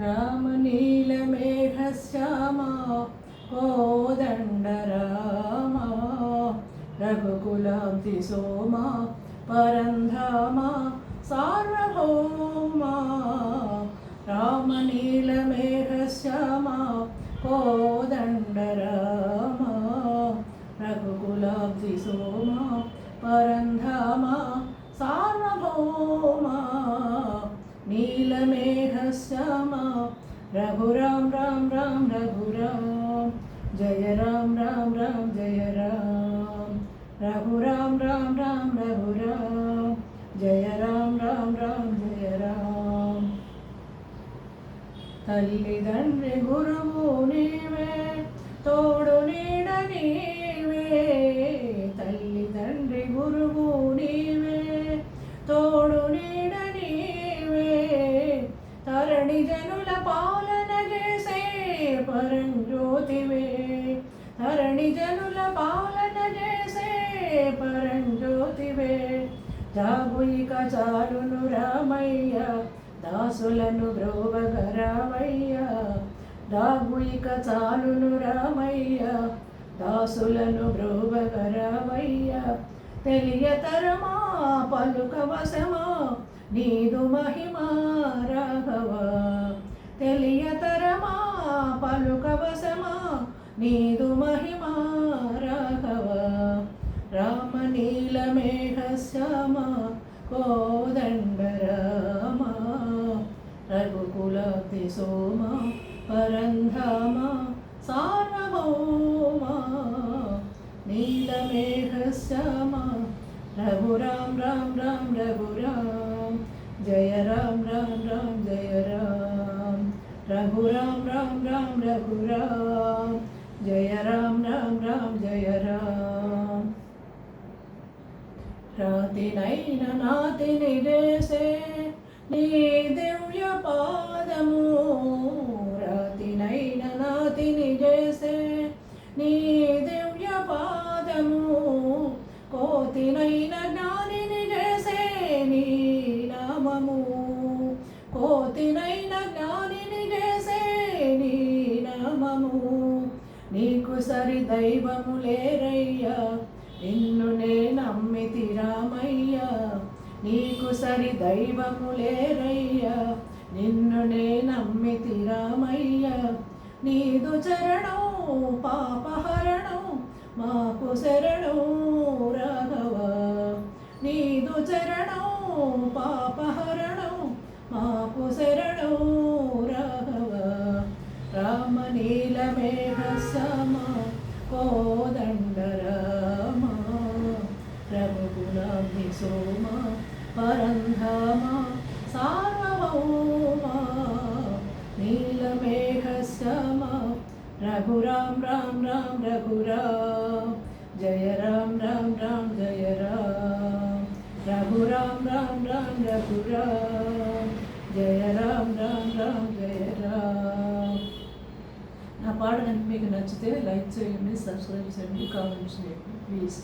रामनीलमेघश्यामा कोदण्डरामा रघुकुलाब्धिसोमा परन्धामा सार्वभौमा रामनीलमेघश्यामा कोदण्डरामा रघुकुलाब्धिसोमा परन्धामा सार्वभौमा नीलमेघश्यामा रघुराम राम राम रघुराम जय राम राम राम जय राम रघुराम राम राम रघुराम जय राम राम राम जय राम तल्लिदंड्रि गुरुवु नीवे तोडु नीड नीवे तल्लिदंड्रि गुरुवु नीवे तोडु नीड नीवे तरणि जनुल पालन जेसे परंज्योतिवे तरणि जनुल पालन जेसे परंज्योतिवे जागुइक चालुनु रामయ్య దాసులను బ్రోవగరామయ్య దాగుయిక చాలును రామయ్య దాసులను బ్రోవగరామయ్య తెలియతరమా పలుకవశమా నీదు మహిమా రాఘవ తెలియతరమా పలుకవశమా నీదు మహిమా రాఘవ రామనీలమేఘశ్యామా కోదండరామా రఘుకులాబ్ధిసోమా పరంధామా సార్వభౌమా నీలమేఘశ్యామా रघुराम राम राम रघुराम जय राम राम राम जय राम रघुराम राम राम रघुराम जय राम राम राम जय राम रातिनैन नातिनि देशे నీ దివ్య పాదము రాతినైన నాతిని చేసే నీ దివ్య పాదము కోతినైన జ్ఞానిని చేసే నీ నామము కోతినైన జ్ఞానిని చేసే నీ నామము నీకు సరి దైవము లేరయ్యా నిన్ను నే నమ్మితి రామయ్యా నీకు సరి దైవము లేరయ్యా నిన్ను నే నమ్మితి రామయ్యా నీదు చరణం పాపహరణం మాకు శరణం రాఘవ నీదు చరణం పాపహరణం మాకు శరణం రాఘవ రామనీలమేఘశ్యామా కోదండరామా రఘుకులాబ్ధిసోమా పరంధామా సార్వభౌమా నీలమేఘశ్యామా रघुराम राम राम रघुराम जय राम राम राम जय राम रघुराम राम राम रघुराम जय राम राम राम जय राम నా పాట కనుక మీకు నచ్చితే లైక్ చేయండి, సబ్స్క్రైబ్ చేయండి, కామెంట్ చేయండి ప్లీజ్.